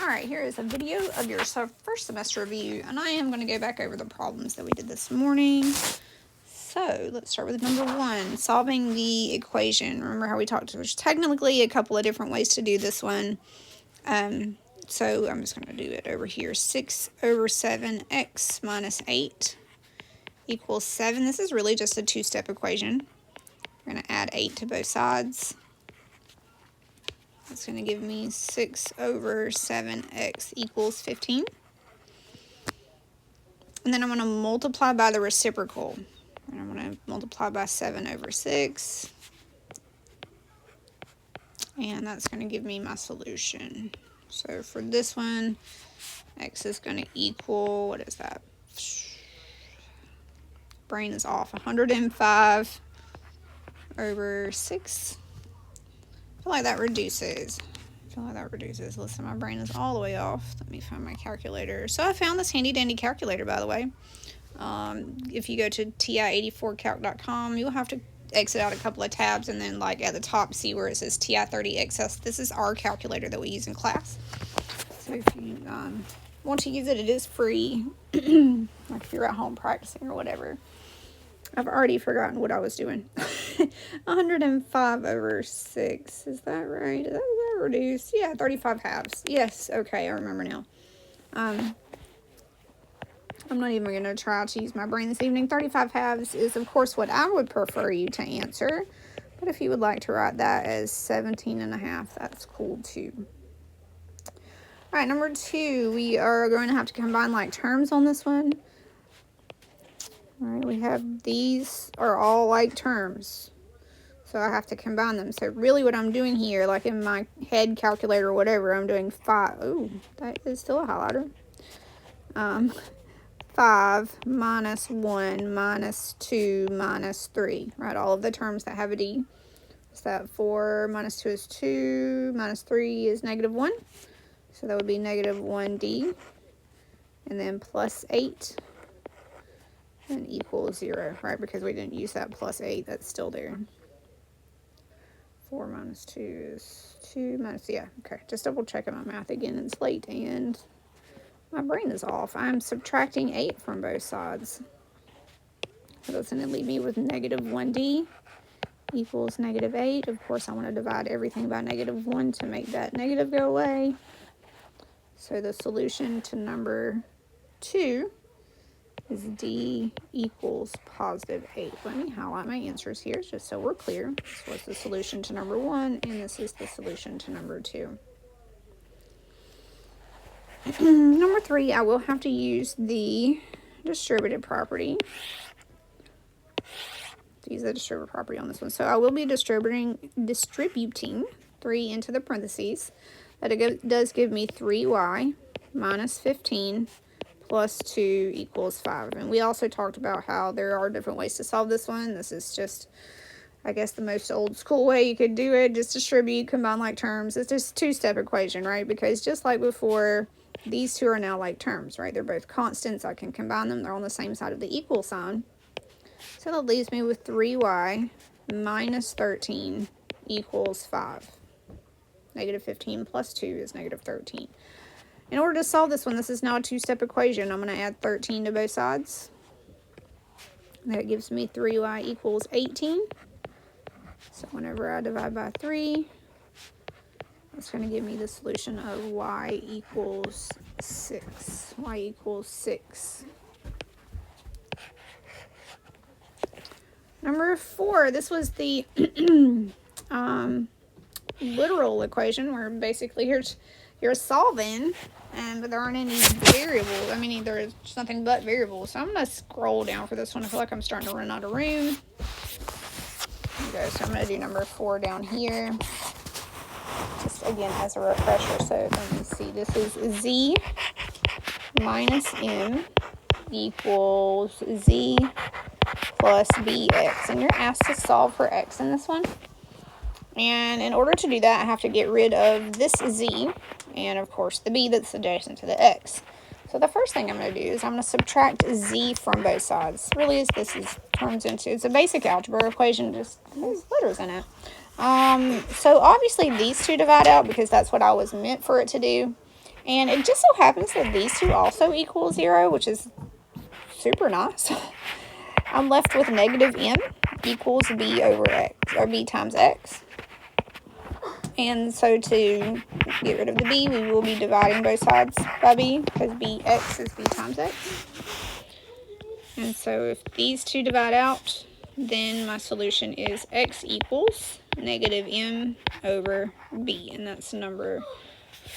Alright, here is a video of your first semester review, and I am going to go back over the problems that we did this morning. So, let's start with number 1, solving the equation. Remember how we talked, there's technically a couple of different ways to do this one. So, I'm just going to do it over here. 6 over 7x minus 8 equals 7. This is really just a two-step equation. We're going to add 8 to both sides. That's going to give me 6 over 7x equals 15. And then I'm going to multiply by the reciprocal. And I'm going to multiply by 7 over 6. And that's going to give me my solution. So for this one, x is going to equal, what is that? Brain is off. 105 over 6. I feel like that reduces. Listen, my brain is all the way off. Let me find my calculator. So I found this handy dandy calculator, by the way. If you go to ti84calc.com, you'll have to exit out a couple of tabs and then like at the top see where it says TI30XS. This is our calculator that we use in class. So if you want to use it, it is free. Like if you're at home practicing or whatever. I've already forgotten what I was doing. 105 over 6. Is that right? Is that reduced? Yeah, 35 halves. Yes, okay, I remember now. I'm not even going to try to use my brain this evening. 35 halves is, of course, what I would prefer you to answer. But if you would like to write that as 17 and a half, that's cool too. All right, number 2, we are going to have to combine like terms on this one. All right, we have these are all like terms. So I have to combine them. So really what I'm doing here, like in my head calculator or whatever, I'm doing 5. Ooh, that is still a highlighter. 5 minus 1 minus 2 minus 3, right? All of the terms that have a D. So that 4 minus 2 is 2, minus 3 is negative 1. So that would be negative 1D. And then plus 8 and equals 0, right? Because we didn't use that plus 8, that's still there. 4 minus 2 is 2 minus, yeah, okay. Just double checking my math again. It's late and my brain is off. I'm subtracting 8 from both sides. So that's going to leave me with negative 1D equals negative 8. Of course, I want to divide everything by negative 1 to make that negative go away. So the solution to number 2 is D equals positive 8. Let me highlight my answers here just so we're clear. This was the solution to number 1, and this is the solution to number 2. Number 3, I will have to use the distributive property. To use the distributive property on this one. So I will be distributing 3 into the parentheses. That does give me 3y minus 15 plus 2 equals 5. And we also talked about how there are different ways to solve this one. This is just, I guess, the most old school way you could do it. Just distribute, combine like terms. It's just a two-step equation, right? Because just like before, these two are now like terms, right? They're both constants. I can combine them. They're on the same side of the equal sign. So that leaves me with 3y minus 13 equals 5. Negative 15 plus 2 is negative 13. In order to solve this one, this is now a two-step equation. I'm going to add 13 to both sides. That gives me 3y equals 18. So whenever I divide by 3, that's going to give me the solution of y equals 6. Y equals 6. Number 4, this was the literal equation where basically you're solving, but there aren't any variables. I mean, there's nothing but variables. So I'm going to scroll down for this one. I feel like I'm starting to run out of room. Okay, so I'm going to do number 4 down here. Just again as a refresher. So let me see. This is z minus m equals z plus bx. And you're asked to solve for x in this one. And in order to do that, I have to get rid of this z and, of course, the b that's adjacent to the x. So the first thing I'm going to do is I'm going to subtract z from both sides. Really, turns into, it's a basic algebra equation, just has letters in it. So obviously these two divide out because that's what I was meant for it to do. And it just so happens that these two also equal 0, which is super nice. I'm left with negative m equals b over x, or b times x. And so to get rid of the b, we will be dividing both sides by b, because bx is b times x. And so if these two divide out, then my solution is x equals negative m over b, and that's number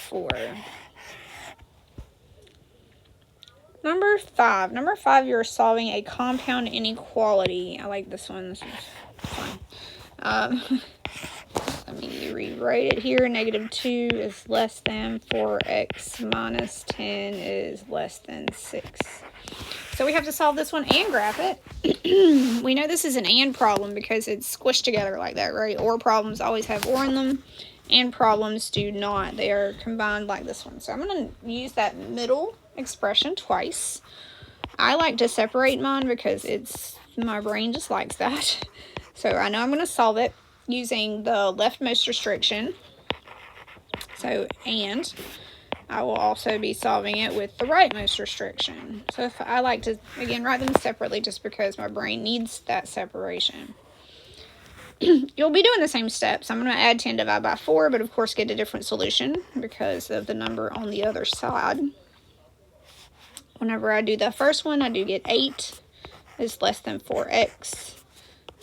4. Number 5. Number 5, you're solving a compound inequality. I like this one. This is fun. Let me rewrite it here. Negative 2 is less than 4x minus 10 is less than 6. So we have to solve this one and graph it. We know this is an and problem because it's squished together like that, right? Or problems always have or in them, and problems do not. They are combined like this one. So I'm going to use that middle expression twice. I like to separate mine because my brain just likes that. So I know I'm going to solve it using the leftmost restriction. So, and I will also be solving it with the rightmost restriction. So if I like to, again, write them separately just because my brain needs that separation. You'll be doing the same steps. I'm going to add 10 divided by 4, but of course get a different solution because of the number on the other side. Whenever I do the first one, I do get 8 is less than 4x.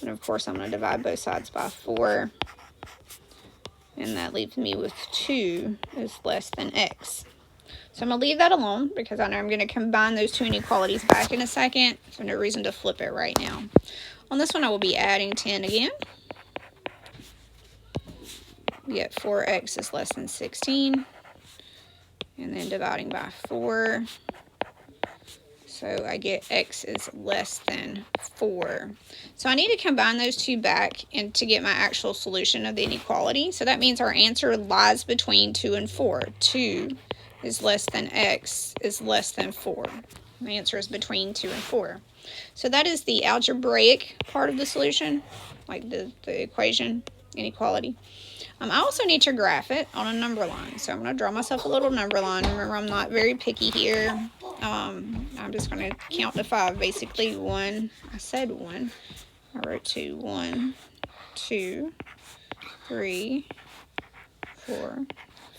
And of course, I'm going to divide both sides by 4. And that leaves me with 2 is less than x. So I'm going to leave that alone because I know I'm going to combine those two inequalities back in a second. So no reason to flip it right now. On this one, I will be adding 10 again. We get 4x is less than 16. And then dividing by 4. So I get x is less than 4. So I need to combine those two back and to get my actual solution of the inequality. So that means our answer lies between 2 and 4. 2 is less than x is less than 4. My answer is between 2 and 4. So that is the algebraic part of the solution, like the equation, inequality. I also need to graph it on a number line. So I'm going to draw myself a little number line. Remember, I'm not very picky here. I'm just going to count to 5, basically. 1, I said 1. I wrote 2. 1, 2, 3, 4,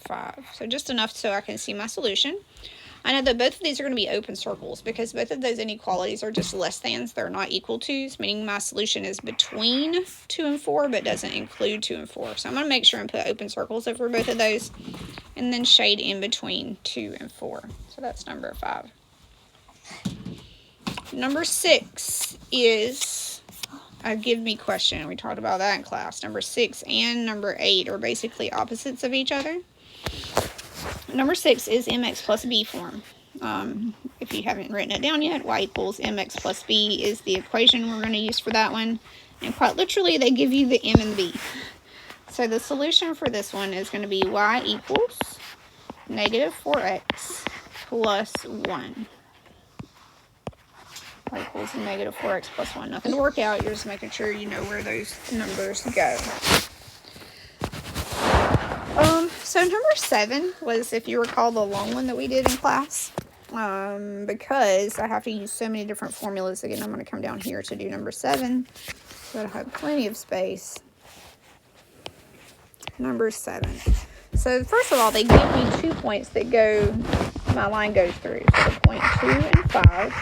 5. So just enough so I can see my solution. I know that both of these are going to be open circles because both of those inequalities are just less thans. They're not equal to's, meaning my solution is between 2 and 4, but doesn't include 2 and 4. So I'm going to make sure and put open circles over both of those and then shade in between 2 and 4. So that's number 5. Number 6 is a give me question. We talked about that in class. Number 6 and number 8 are basically opposites of each other. Number 6 is mx plus b form. If you haven't written it down yet, y equals mx plus b is the equation we're going to use for that one. And quite literally, they give you the m and b. So the solution for this one is going to be y equals negative 4x plus 1. Y equals negative 4x plus 1. Nothing to work out. You're just making sure you know where those numbers go. So number 7 was, if you recall, the long one that we did in class. Because I have to use so many different formulas. Again, I'm going to come down here to do number 7. So I have plenty of space. Number 7. So first of all, they give me 2 points that my line goes through. So the point 2 and 5.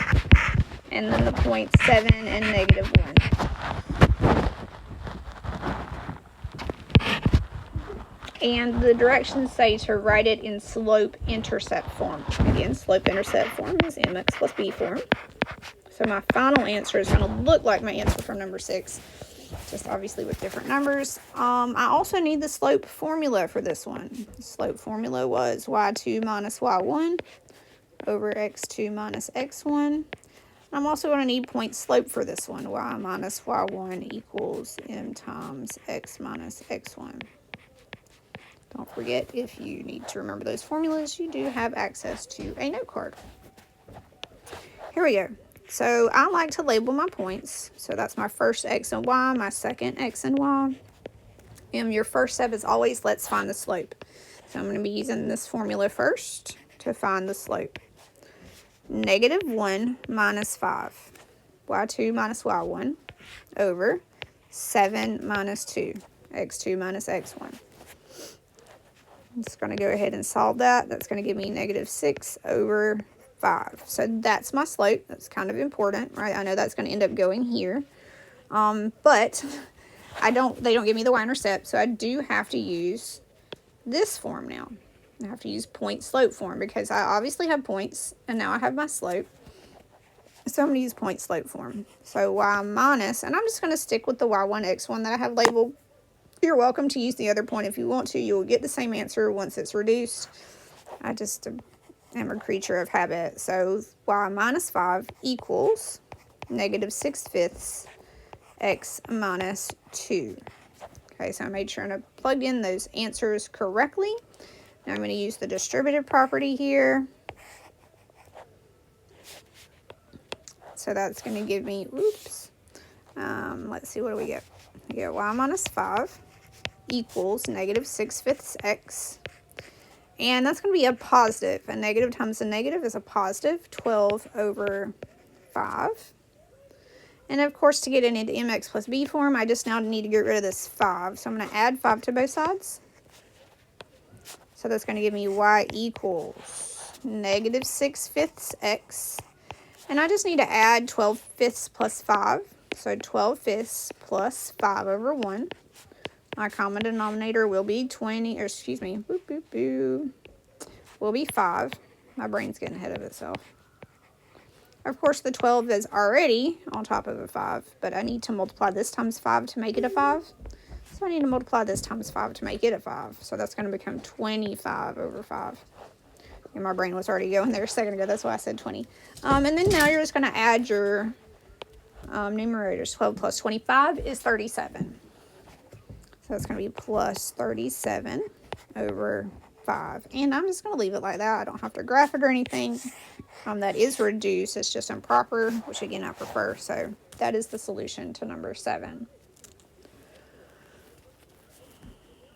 And then the point 7 and negative 1. And the directions say to write it in slope-intercept form. Again, slope-intercept form is mx plus b form. So my final answer is going to look like my answer from number 6, just obviously with different numbers. I also need the slope formula for this one. The slope formula was y2 minus y1 over x2 minus x1. I'm also going to need point slope for this one. Y minus y1 equals m times x minus x1. Don't forget, if you need to remember those formulas, you do have access to a note card. Here we go. So I like to label my points. So that's my first x and y, my second x and y. And your first step is always, let's find the slope. So I'm going to be using this formula first to find the slope. -1 minus 5, y2 minus y1, over 7 minus 2, x2 minus x1. I'm just going to go ahead and solve that. That's going to give me -6 over 5. So that's my slope. That's kind of important, right? I know that's going to end up going here. But they don't give me the y-intercept, so I do have to use this form now. I have to use point slope form because I obviously have points and now I have my slope. So I'm going to use point slope form. So y minus, and I'm just going to stick with the y1, x1 that I have labeled. You're welcome to use the other point if you want to. You'll get the same answer once it's reduced. I just am a creature of habit. So y minus 5 equals -6/5 x minus 2. Okay, so I made sure I plugged in those answers correctly. Now I'm going to use the distributive property here. So that's going to give me, let's see, what do we get? We get y minus 5 equals -6/5 x. And that's going to be a positive. A negative times a negative is a positive, 12 over 5. And of course, to get it into mx plus b form, I just now need to get rid of this 5. So I'm going to add 5 to both sides. So that's going to give me y equals -6/5 x. And I just need to add 12/5 plus 5. So 12/5 plus 5 over 1. My common denominator will be 20, or excuse me, will be 5. My brain's getting ahead of itself. Of course, the 12 is already on top of a 5, but I need to multiply this times 5 to make it a 5. So I need to multiply this times 5 to make it a 5. So that's going to become 25 over 5. And my brain was already going there a second ago. That's why I said 20. And then now you're just going to add your numerators. 12 plus 25 is 37. So that's going to be plus 37 over 5. And I'm just going to leave it like that. I don't have to graph it or anything. That is reduced. It's just improper, which again I prefer. So that is the solution to number 7.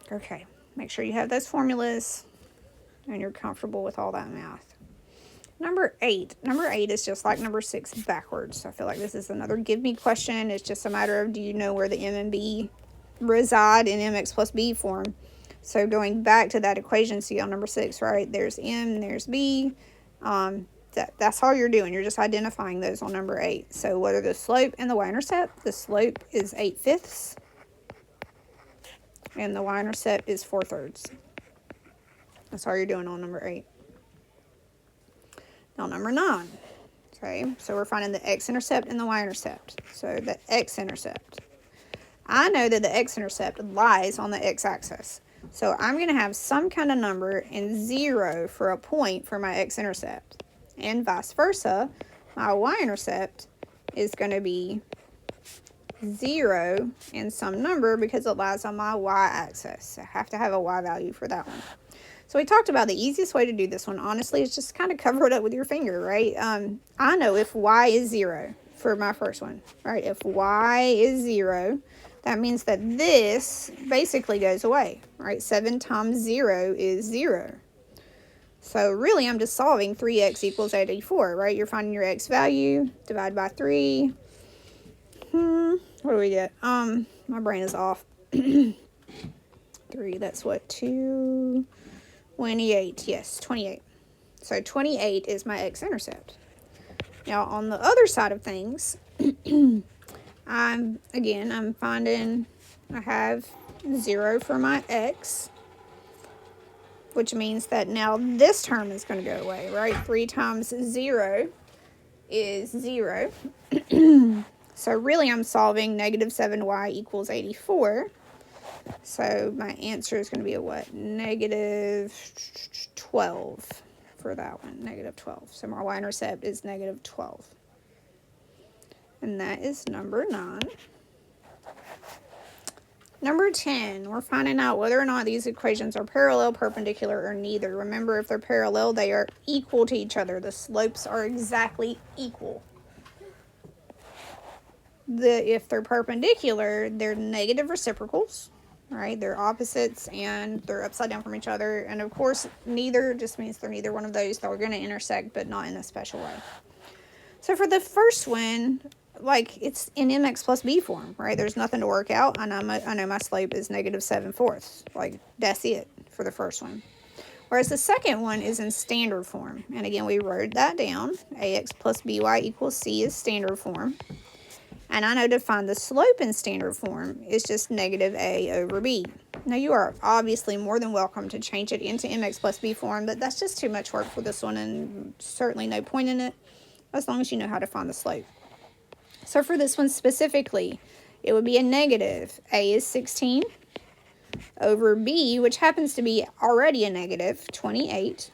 Okay, make sure you have those formulas and you're comfortable with all that math. Number 8. Number 8 is just like number 6 backwards. I feel like this is another give me question. It's just a matter of, do you know where the m and b reside in mx plus b form? So going back to that equation, see on number 6, right? There's m, there's b. That's all you're doing. You're just identifying those on number 8. So what are the slope and the y-intercept? The slope is 8/5. And the y-intercept is 4/3. That's all you're doing on number 8. Now number 9. Okay, so we're finding the x-intercept and the y-intercept. So the x-intercept. I know that the x-intercept lies on the x-axis. So I'm going to have some kind of number and 0 for a point for my x-intercept. And vice versa, my y-intercept is going to be 0 and some number because it lies on my y-axis. I have to have a y value for that one. So we talked about the easiest way to do this one, honestly, is just kind of cover it up with your finger, right? I know if y is 0 for my first one, right? If y is 0, that means that this basically goes away, right? 7 times 0 is 0. So really, I'm just solving 3x equals 84, right? You're finding your x value, divide by 3. What do we get? My brain is off. 3, that's what, 28. Yes, 28. So 28 is my x-intercept. Now, on the other side of things, I'm finding I have 0 for my x, which means that now this term is going to go away, right? 3 times 0 is 0. So really I'm solving -7y equals 84. So my answer is going to be a what? -12 for that one. -12. So my y-intercept is -12. And that is number 9. Number 10, we're finding out whether or not these equations are parallel, perpendicular, or neither. Remember, if they're parallel, they are equal to each other. The slopes are exactly equal. If they're perpendicular, they're negative reciprocals, right? They're opposites and they're upside down from each other. And of course, neither just means they're neither one of those. They're going to intersect, but not in a special way. So for the first one, like it's in mx plus b form, right? There's nothing to work out. I know my slope is negative 7/4. Like that's it for the first one. Whereas the second one is in standard form. And again, we wrote that down. Ax plus by equals c is standard form. And I know to find the slope in standard form is just negative a over b. Now you are obviously more than welcome to change it into mx plus b form, but that's just too much work for this one and certainly no point in it as long as you know how to find the slope. So for this one specifically, it would be a negative. A is 16 over b, which happens to be already a negative 28.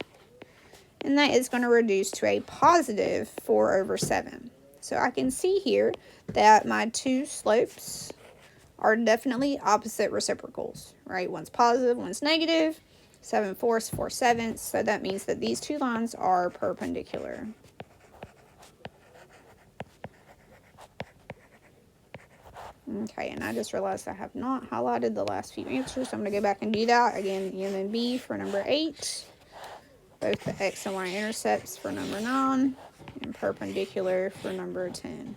And that is going to reduce to a positive 4 over 7. So I can see here that my two slopes are definitely opposite reciprocals, right? One's positive, one's negative. 7/4, 4/7. So that means that these two lines are perpendicular. Okay, and I just realized I have not highlighted the last few answers, so I'm going to go back and do that. Again, M and B for number 8. Both the X and Y intercepts for number 9. And perpendicular for number 10.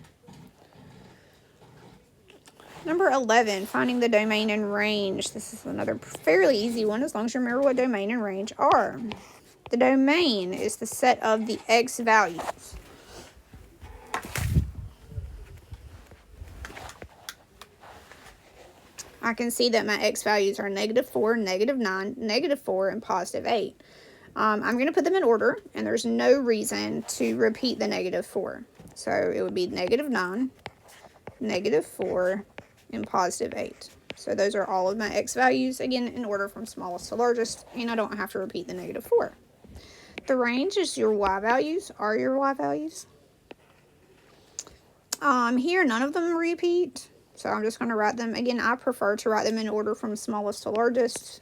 Number 11, finding the domain and range. This is another fairly easy one as long as you remember what domain and range are. The domain is the set of the X values. I can see that my X values are negative 4, negative 9, negative 4, and positive 8. I'm going to put them in order, and there's no reason to repeat the negative 4. So it would be negative 9, negative 4, and positive 8. So those are all of my X values, again, in order from smallest to largest, and I don't have to repeat the negative 4. The range is your Y values, are your Y values. Here, none of them repeat, so I'm just going to write them. Again, I prefer to write them in order from smallest to largest.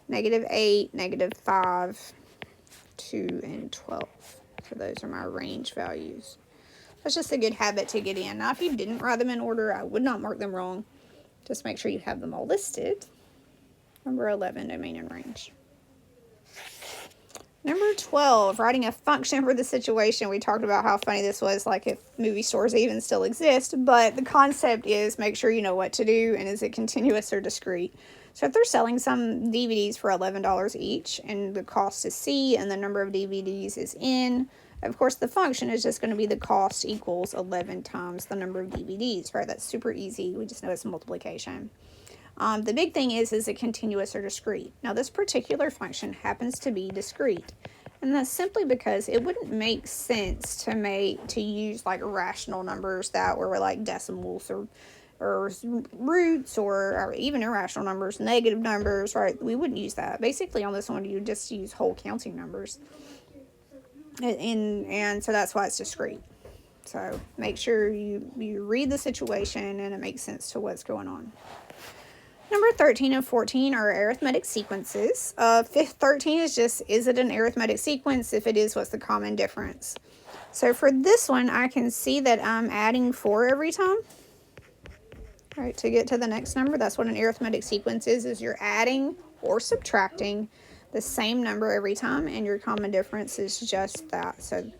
Negative 8, negative 5, 2, and 12. So those are my range values. That's just a good habit to get in. Now, if you didn't write them in order, I would not mark them wrong. Just make sure you have them all listed. Number 11, domain and range. Number 12, writing a function for the situation. We talked about how funny this was, like if movie stores even still exist, but the concept is make sure you know what to do, and is it continuous or discrete? So if they're selling some DVDs for $11 each, and the cost is C, and the number of DVDs is N, of course the function is just going to be the cost equals 11 times the number of DVDs, right? That's super easy. We just know it's multiplication. The big thing is it continuous or discrete? Now, this particular function happens to be discrete, and that's simply because it wouldn't make sense to use like rational numbers that were like decimals or roots or even irrational numbers, negative numbers, right? We wouldn't use that. Basically, on this one, you just use whole counting numbers, and so that's why it's discrete. So make sure you read the situation and it makes sense to what's going on. Number 13 and 14 are arithmetic sequences. 13 is just, is it an arithmetic sequence? If it is, what's the common difference? So for this one, I can see that I'm adding 4 every time. Right, to get to the next number. That's what an arithmetic sequence is you're adding or subtracting the same number every time, and your common difference is just that. So,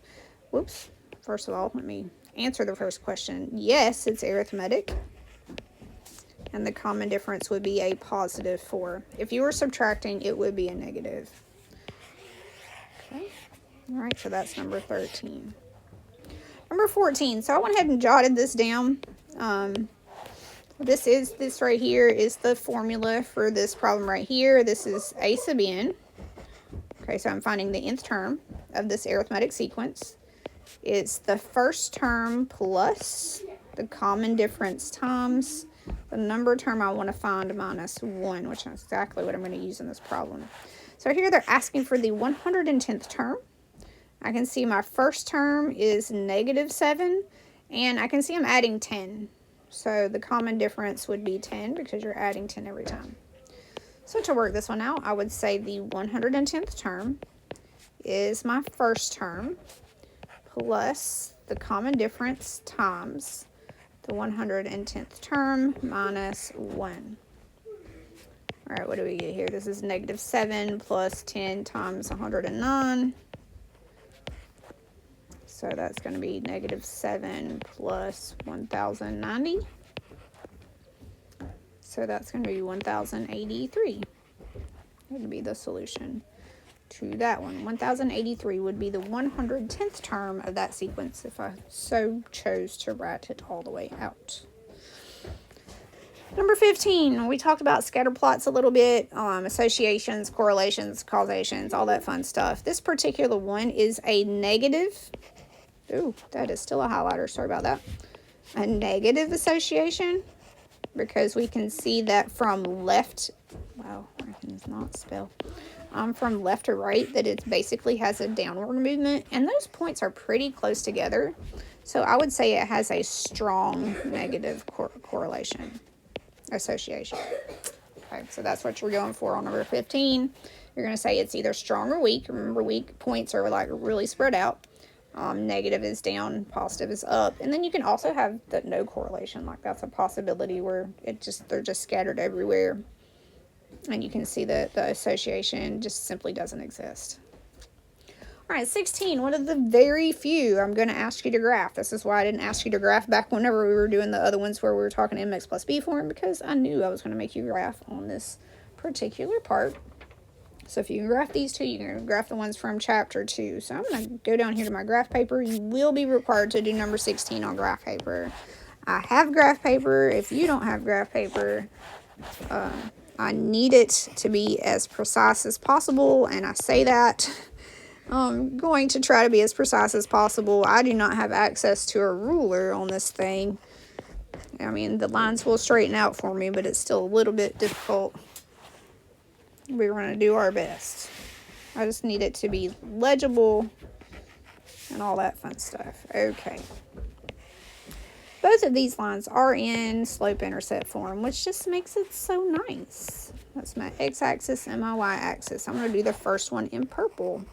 whoops. First of all, let me answer the first question. Yes, it's arithmetic. And the common difference would be a positive 4. If you were subtracting, it would be a negative. Okay. All right, so that's number 13. Number 14. So I went ahead and jotted this down. This right here is the formula for this problem right here. This is a sub n. Okay, so I'm finding the nth term of this arithmetic sequence. It's the first term plus the common difference times the number term I want to find minus 1, which is exactly what I'm going to use in this problem. So here they're asking for the 110th term. I can see my first term is negative 7, and I can see I'm adding 10. So the common difference would be 10 because you're adding 10 every time. So to work this one out, I would say the 110th term is my first term plus the common difference times the 110th term minus 1. All right, what do we get here? This is negative 7 plus 10 times 109. So that's going to be negative 7 plus 1090. So that's going to be 1083. That would be the solution to that one. 1083 would be the 110th term of that sequence if I so chose to write it all the way out. Number 15, we talked about scatter plots a little bit, associations, correlations, causations, all that fun stuff. This particular one is a negative. Ooh, that is still a highlighter. Sorry about that. A negative association, because we can see that from left. Wow, I can not spell. From left to right, that it basically has a downward movement, and those points are pretty close together. So I would say it has a strong negative correlation. Association. Okay, so that's what you're going for on number 15. You're going to say it's either strong or weak. Remember, weak points are like really spread out. Negative is down, positive is up. And then you can also have the no correlation. Like that's a possibility where they're just scattered everywhere. And you can see that the association just simply doesn't exist. All right, 16, one of the very few I'm going to ask you to graph. This is why I didn't ask you to graph back whenever we were doing the other ones where we were talking mx plus b form, because I knew I was going to make you graph on this particular part. So if you can graph these two, you can graph the ones from chapter 2. So I'm going to go down here to my graph paper. You will be required to do number 16 on graph paper. I have graph paper. If you don't have graph paper, I need it to be as precise as possible, and I say that I'm going to try to be as precise as possible. I do not have access to a ruler on this thing. I mean, the lines will straighten out for me, but it's still a little bit difficult. We're going to do our best. I just need it to be legible and all that fun stuff. Okay. Both of these lines are in slope-intercept form, which just makes it so nice. That's my x-axis and my y-axis. I'm going to do the first one in purple.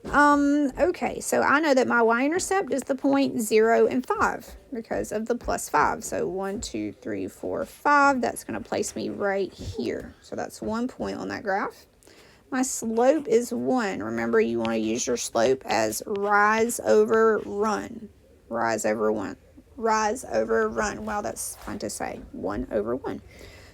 Okay, so I know that my y-intercept is the point 0 and 5 because of the plus 5. So 1, 2, 3, 4, 5. That's going to place me right here. So that's 1 point on that graph. My slope is 1. Remember, you want to use your slope as rise over run. Rise over 1. Rise over run. Wow, that's fun to say. 1 over 1.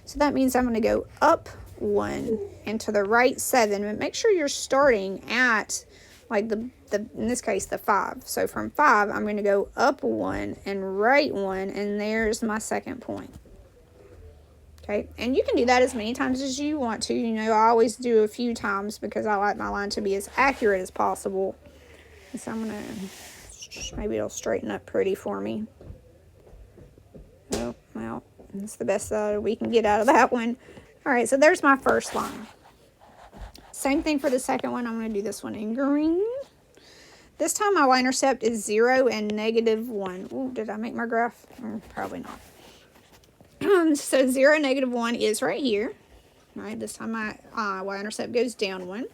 So that means I'm going to go up 1 and to the right 7. But make sure you're starting at like in this case, the 5. So from 5, I'm going to go up 1 and right 1, and there's my second point. Okay, and you can do that as many times as you want to. You know, I always do a few times because I like my line to be as accurate as possible. And so I'm going to, maybe it'll straighten up pretty for me. Oh, well, that's the best we can get out of that one. All right, so there's my first line. Same thing for the second one. I'm going to do this one in green. This time my y-intercept is 0 and negative 1. Ooh, did I make my graph? Probably not. So 0 and negative 1 is right here. All right, this time my y-intercept goes down 1.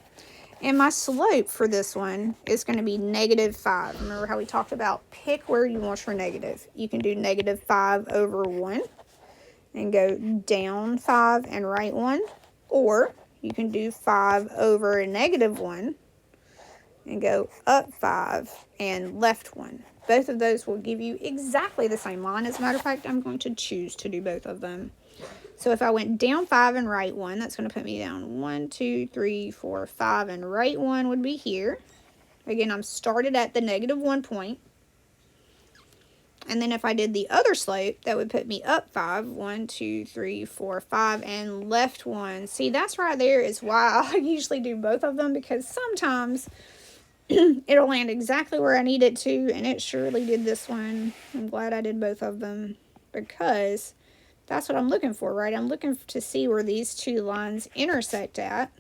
And my slope for this one is going to be negative 5. Remember how we talked about pick where you want your negative. You can do negative 5 over 1 and go down 5 and right 1. Or you can do 5 over negative 1 and go up 5 and left 1. Both of those will give you exactly the same line. As a matter of fact, I'm going to choose to do both of them. So if I went down 5 and right 1, that's going to put me down 1, 2, 3, 4, 5, and right 1 would be here. Again, I'm started at the negative 1 point. And then if I did the other slope, that would put me up 5, 1, 2, 3, 4, 5, and left 1. See, that's right there is why I usually do both of them, because sometimes it'll land exactly where I need it to, and it surely did this one. I'm glad I did both of them, because that's what I'm looking for, right? I'm looking to see where these two lines intersect at.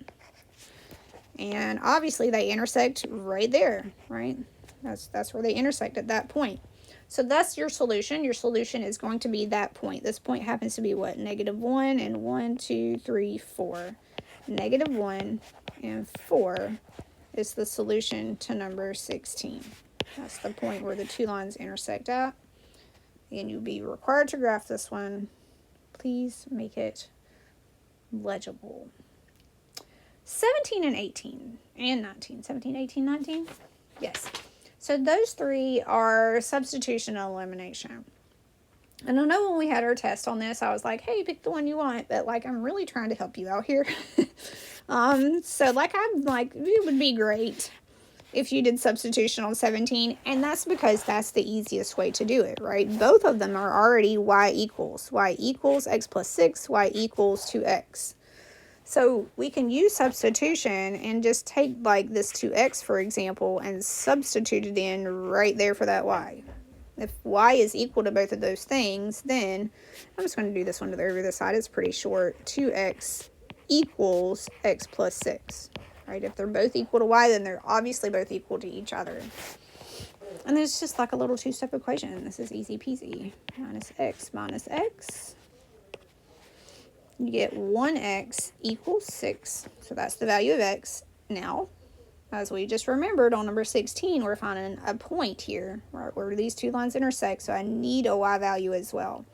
And obviously they intersect right there, right? That's where they intersect at that point. So that's your solution. Your solution is going to be that point. This point happens to be what? Negative 1 and 1, 2, 3, 4. Negative 1 and 4 is the solution to number 16. That's the point where the two lines intersect at. And you'll be required to graph this one. Please make it legible. 17 and 18 and 19. 17, 18, 19? Yes. So those three are substitution and elimination. And I know when we had our test on this, I was like, hey, pick the one you want. But, like, I'm really trying to help you out here. So, like, I'm like, it would be great if you did substitution on 17. And that's because that's the easiest way to do it, right? Both of them are already y equals. Y equals x plus 6, y equals 2x. So we can use substitution and just take, like, this 2x, for example, and substitute it in right there for that y. If y is equal to both of those things, then I'm just going to do this one to the other side. It's pretty short. 2x equals x plus 6. Right? If they're both equal to y, then they're obviously both equal to each other. And it's just like a little two-step equation. This is easy peasy. Minus x. You get 1x equals 6. So that's the value of x. Now, as we just remembered on number 16, we're finding a point here, right, where these two lines intersect, so I need a y value as well.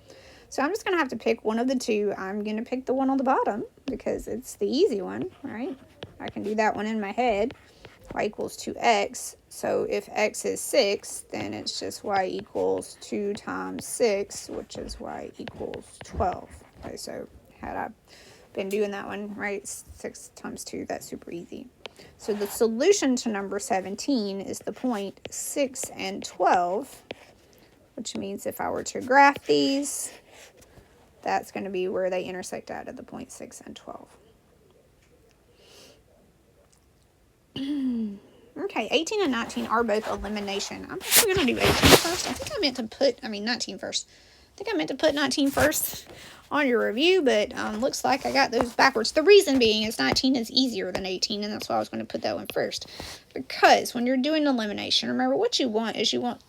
So I'm just going to have to pick one of the two. I'm going to pick the one on the bottom because it's the easy one, right? I can do that one in my head. Y equals 2x. So if x is 6, then it's just y equals 2 times 6, which is y equals 12. Okay, so had I been doing that one, right, 6 times 2, that's super easy. So the solution to number 17 is the point 6 and 12, which means if I were to graph these, that's going to be where they intersect at the point 6 and 12. Okay, 18 and 19 are both elimination. I'm actually going to do 18 first. I think I meant to put, 19 first. I think I meant to put 19 first on your review, but looks like I got those backwards. The reason being is 19 is easier than 18, and that's why I was going to put that one first. Because when you're doing elimination, remember what you want is you want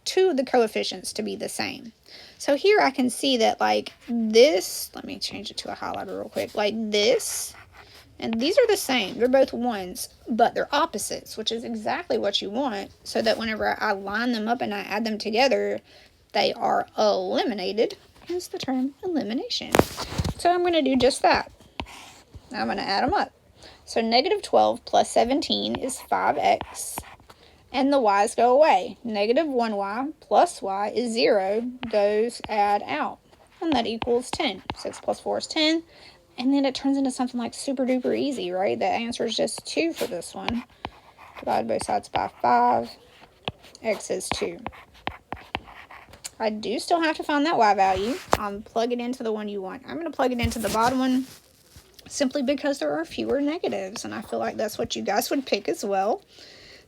two of the coefficients to be the same. So here I can see that, like, this, let me change it to a highlighter real quick, like this, and these are the same. They're both ones, but they're opposites, which is exactly what you want, so that whenever I line them up and I add them together, they are eliminated. Hence the term elimination. So I'm going to do just that. I'm going to add them up. So negative 12 plus 17 is 5x. And the y's go away. Negative 1y plus y is 0. Those add out. And that equals 10. 6 plus 4 is 10. And then it turns into something like super duper easy, right? The answer is just 2 for this one. Divide both sides by 5. X is 2. I do still have to find that y value. Plug it into the one you want. I'm going to plug it into the bottom one simply because there are fewer negatives, and I feel like that's what you guys would pick as well.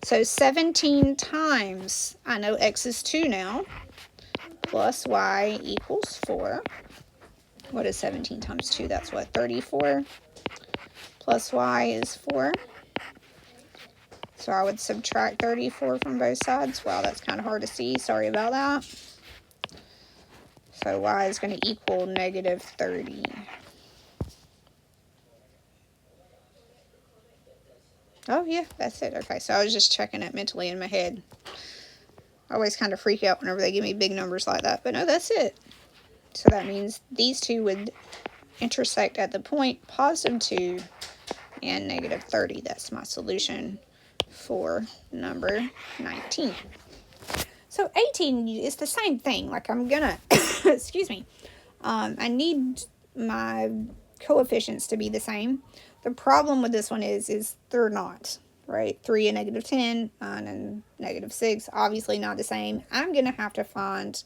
So 17 times, I know x is 2 now, plus y equals 4. What is 17 times 2? That's what, 34? Plus y is 4. So I would subtract 34 from both sides. Wow, that's kind of hard to see. Sorry about that. So y is going to equal negative 30. Oh, yeah, that's it. Okay, so I was just checking it mentally in my head. I always kind of freak out whenever they give me big numbers like that. But no, that's it. So that means these two would intersect at the point positive 2 and negative 30. That's my solution for number 19. So 18 is the same thing. Like, I'm gonna, excuse me, I need my coefficients to be the same. The problem with this one is they're not, right? 3 and negative 10, 9 and negative 6, obviously not the same. I'm gonna have to find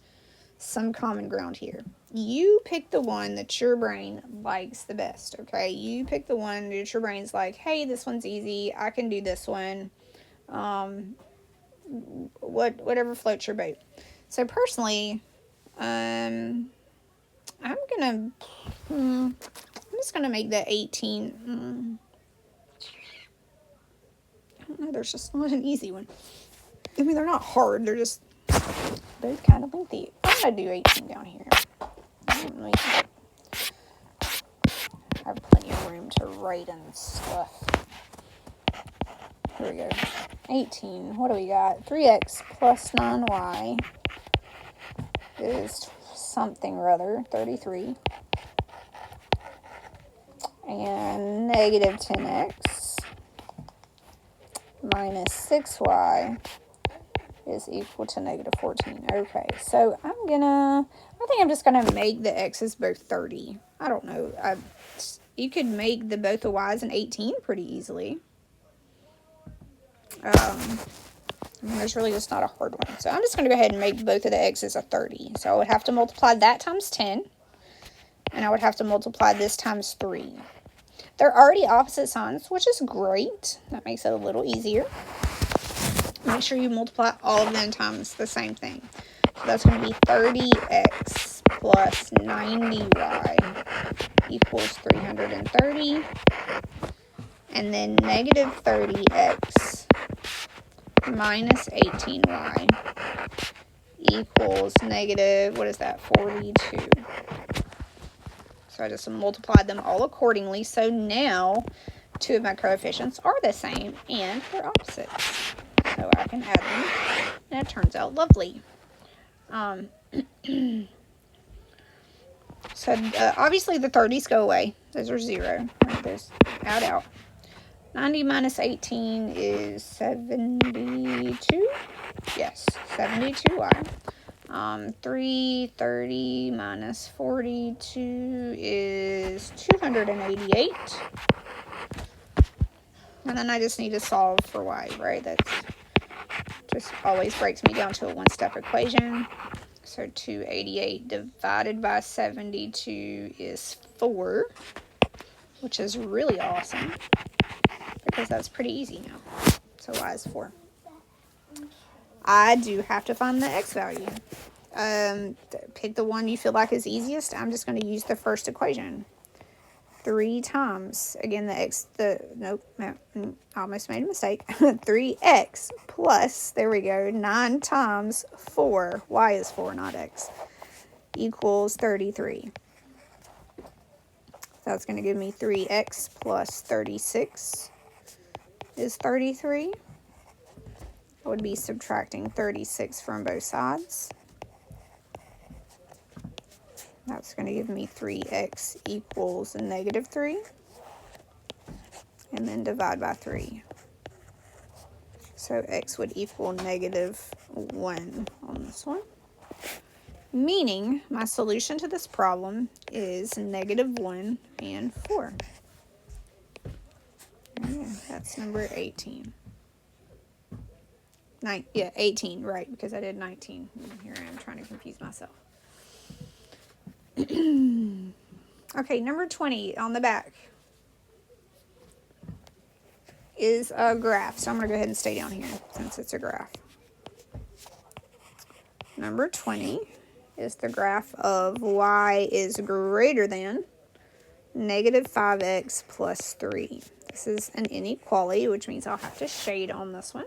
some common ground here. You pick the one that your brain likes the best, okay? You pick the one that your brain's like, hey, this one's easy. I can do this one. Whatever floats your boat. So personally, I'm just gonna make that 18. I don't know, there's just not an easy one. I mean, they're not hard, they're just both kind of lengthy. I'm gonna do 18 down here. I don't really have plenty of room to write and stuff. Here we go. 18. What do we got? 3x plus 9y is something or other. 33. And negative 10x minus 6y is equal to negative 14. Okay, so I think I'm just gonna make the x's both 30. I don't know. You could make both the y's and 18 pretty easily. I mean, there's really just not a hard one. So I'm just gonna go ahead and make both of the x's a 30. So I would have to multiply that times 10, and I would have to multiply this times 3. They're already opposite signs, which is great. That makes it a little easier. Make sure you multiply all of them times the same thing. So that's going to be 30x plus 90y equals 330. And then negative 30x minus 18y equals negative, what is that, 42. So I just multiplied them all accordingly. So now 2 of my coefficients are the same and they're opposites. So I can add them, and it turns out lovely. So obviously the 30s go away. Those are 0. Those add out. 90 minus 18 is 72. Yes, 72y. 330 minus 42 is 288. And then I just need to solve for y, right? That's just always breaks me down to a one-step equation. So 288 divided by 72 is 4, which is really awesome because that's pretty easy now. So y is 4. I do have to find the x value. Pick the one you feel like is easiest. I'm just going to use the first equation. 3 times, again, I almost made a mistake. 3x plus, there we go, 9 times 4, y is 4, not x, equals 33. So that's going to give me 3x plus 36 is 33. I would be subtracting 36 from both sides. That's going to give me 3x equals a negative 3. And then divide by 3. So x would equal negative 1 on this one. Meaning my solution to this problem is negative 1 and 4. Yeah, that's number 18. 18, right, because I did 19. Here I am trying to confuse myself. Okay, number 20 on the back is a graph. So I'm going to go ahead and stay down here since it's a graph. Number 20 is the graph of y is greater than negative 5x plus 3. This is an inequality, which means I'll have to shade on this one.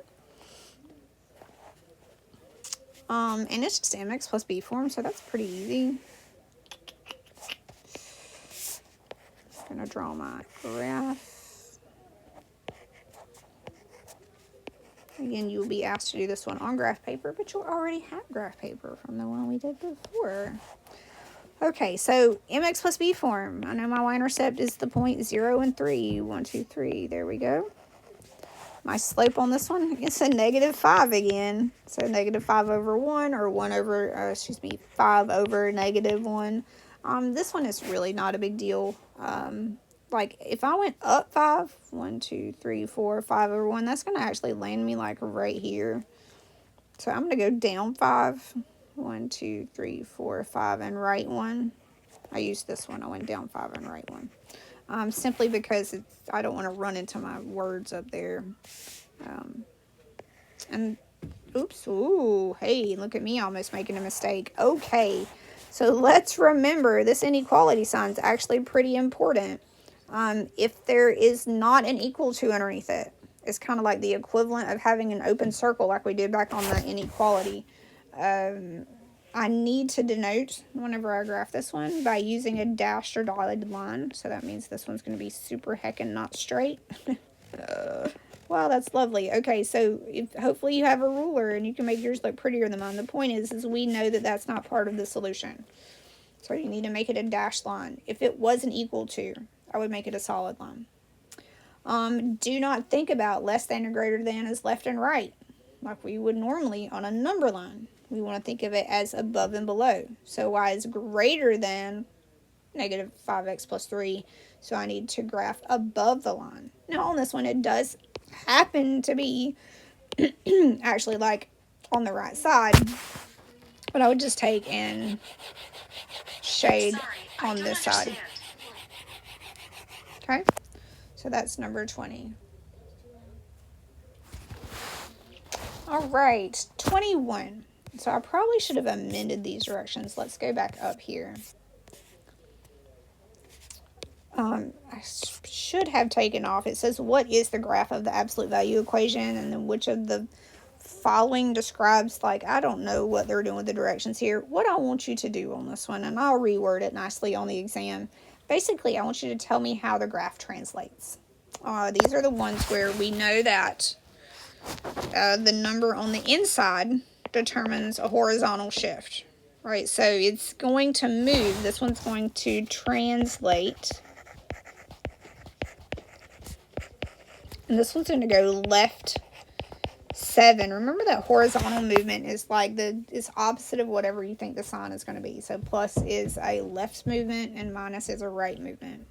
And it's just mx plus b form, so that's pretty easy. I'm going to draw my graph. Again, you'll be asked to do this one on graph paper, but you'll already have graph paper from the one we did before. Okay, so mx plus b form. I know my y-intercept is the point 0 and 3. 1, 2, 3. There we go. My slope on this one is a negative 5 again. So negative 5 over 1 or 5 over negative 1. This one is really not a big deal. Like if I went up 5, 1, 2, 3, 4, 5 over 1, that's going to actually land me like right here. So I'm going to go down 5, 1, 2, 3, 4, 5, and right 1. I used this one. I went down 5 and right 1. Simply because I don't want to run into my words up there. And oops, ooh, hey, look at me almost making a mistake. Okay, so let's remember this inequality sign is actually pretty important. If there is not an equal to underneath it, it's kind of like the equivalent of having an open circle like we did back on the inequality. I need to denote whenever I graph this one by using a dashed or dotted line. So that means this one's going to be super heckin' not straight. Wow, that's lovely. Okay, so hopefully you have a ruler and you can make yours look prettier than mine. The point is we know that that's not part of the solution. So you need to make it a dashed line. If it wasn't equal to, I would make it a solid line. Do not think about less than or greater than as left and right, like we would normally on a number line. We want to think of it as above and below. So y is greater than negative 5x plus 3, so I need to graph above the line. Now on this one, it does happen to be actually like on the right side, but I would just take and shade on this side. Okay, so that's number 20. All right, 21. So I probably should have amended these directions. Let's go back up here. I should have taken off. It says, what is the graph of the absolute value equation? And then which of the following describes, like, I don't know what they're doing with the directions here. What I want you to do on this one, and I'll reword it nicely on the exam. Basically, I want you to tell me how the graph translates. These are the ones where we know that the number on the inside determines a horizontal shift, right? So it's going to move. This one's going to translate. And this one's going to go left 7. Remember that horizontal movement is like it's opposite of whatever you think the sign is going to be. So plus is a left movement and minus is a right movement.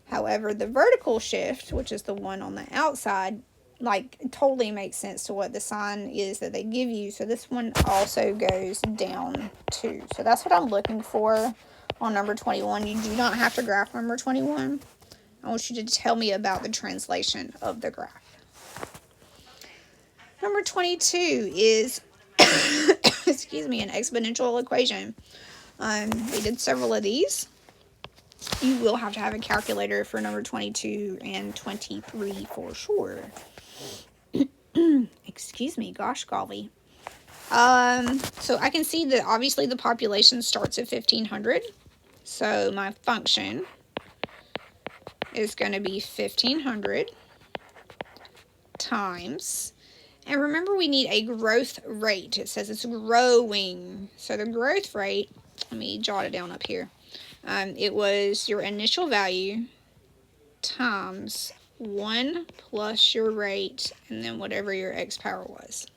However, the vertical shift, which is the one on the outside, like totally makes sense to what the sign is that they give you. So this one also goes down 2. So that's what I'm looking for on number 21. You do not have to graph number 21. I want you to tell me about the translation of the graph. Number 22 is, excuse me, an exponential equation. We did several of these. You will have to have a calculator for number 22 and 23 for sure. Excuse me, gosh golly. So I can see that obviously the population starts at 1,500. So my function is going to be 1,500 times, and remember we need a growth rate. It says it's growing. So the growth rate, let me jot it down up here. It was your initial value times 1 plus your rate, and then whatever your x power was,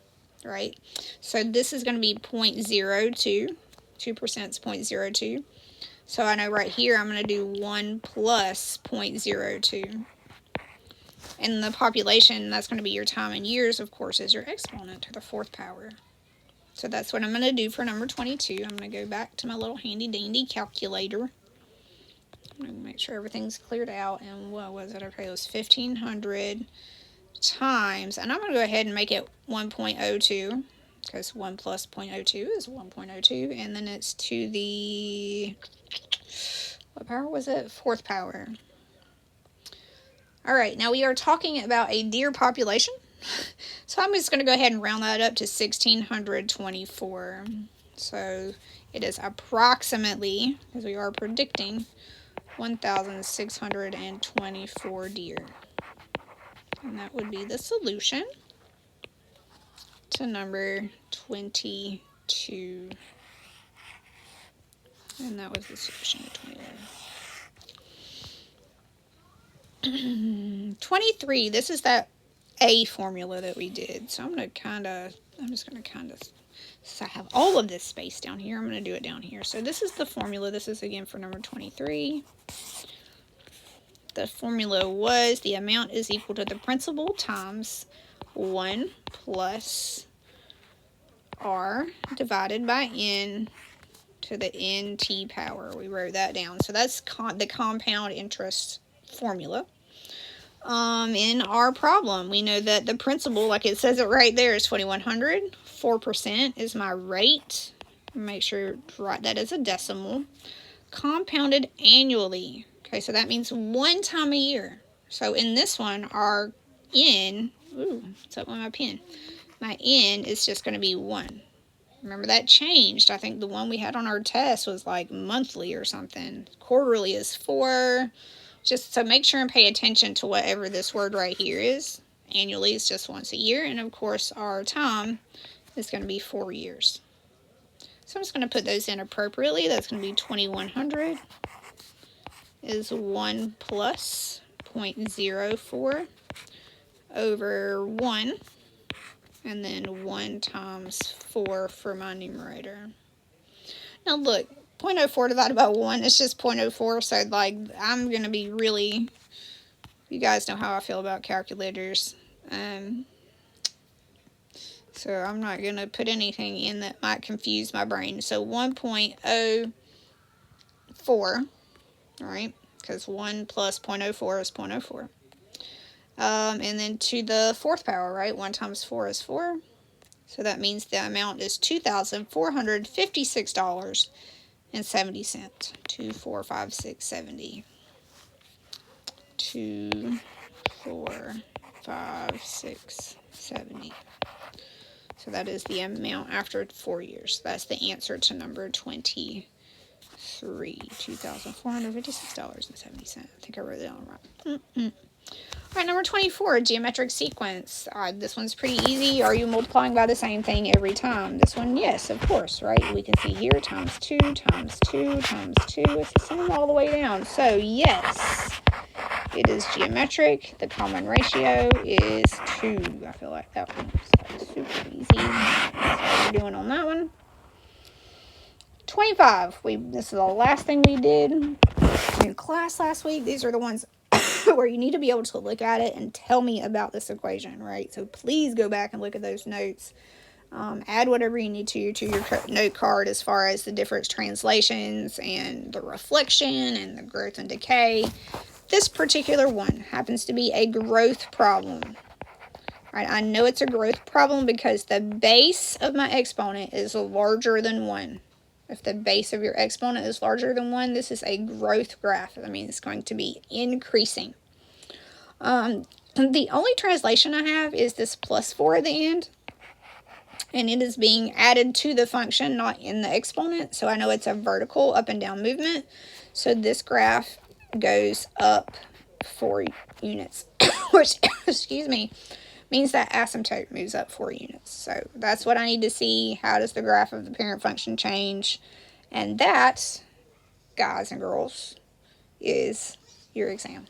right? So this is going to be 0.02. 2% is 0.02. So I know right here I'm going to do 1 plus 0.02. And the population, that's going to be your time in years, of course, is your exponent to the 4th power. So that's what I'm going to do for number 22. I'm going to go back to my little handy dandy calculator. I'm going to make sure everything's cleared out. And what was it? Okay, it was 1,500 times. And I'm going to go ahead and make it 1.02. Because 1 plus 0.02 is 1.02. And then it's to the, what power was it? 4th power. All right, now we are talking about a deer population. So I'm just going to go ahead and round that up to 1,624. So it is approximately, as we are predicting, 1,624 deer. And that would be the solution to number 22. And that was the solution to 21. 23, this is that A formula that we did. So I'm just going to since I have all of this space down here, I'm going to do it down here. So this is the formula. This is again for number 23. The formula was the amount is equal to the principal times 1 plus R divided by N to the NT power. We wrote that down. So that's the compound interest formula. In our problem, we know that the principal, like it says it right there, is 2,100. 4% is my rate. Make sure to write that as a decimal. Compounded annually. Okay, so that means 1 time a year. So in this one, our N, what's up with my pen? My N is just going to be 1. Remember that changed. I think the one we had on our test was like monthly or something. Quarterly is 4. Just so make sure and pay attention to whatever this word right here is. Annually is just once a year. And of course, our time is going to be 4 years. So I'm just going to put those in appropriately. That's going to be 2,100 is 1 plus 0.04 over 1, and then 1 times 4 for my numerator. Now look, 0.04 divided by 1 is just 0.04, so like I'm going to be really, you guys know how I feel about calculators. So I'm not going to put anything in that might confuse my brain. So 1.04, right? Because 1 plus 0.04 is 0.04. And then to the 4th power, right? 1 times 4 is 4. So that means the amount is $2,456.70. 2, 4, 5, 6, 70. 2, 4, 5, 6, 70. So that is the amount after 4 years. That's the answer to number 23. $2,456.70. I think I wrote it down right. All right, number 24, geometric sequence. This one's pretty easy. Are you multiplying by the same thing every time? This one, yes, of course, right? We can see here times 2 times 2 times 2. It's the same all the way down. So, yes, it is geometric. The common ratio is 2. I feel like that one was super easy. That's what we're doing on that one. 25. This is the last thing we did in class last week. These are the ones where you need to be able to look at it and tell me about this equation, right? So please go back and look at those notes. Add whatever you need to your note card as far as the different translations and the reflection and the growth and decay. This particular one happens to be a growth problem. Right, I know it's a growth problem because the base of my exponent is larger than 1. If the base of your exponent is larger than 1, this is a growth graph. I mean, it's going to be increasing. The only translation I have is this plus 4 at the end. And it is being added to the function, not in the exponent. So I know it's a vertical up and down movement. So this graph goes up 4 units, which, excuse me, means that asymptote moves up 4 units. So that's what I need to see. How does the graph of the parent function change? And that, guys and girls, is your exam.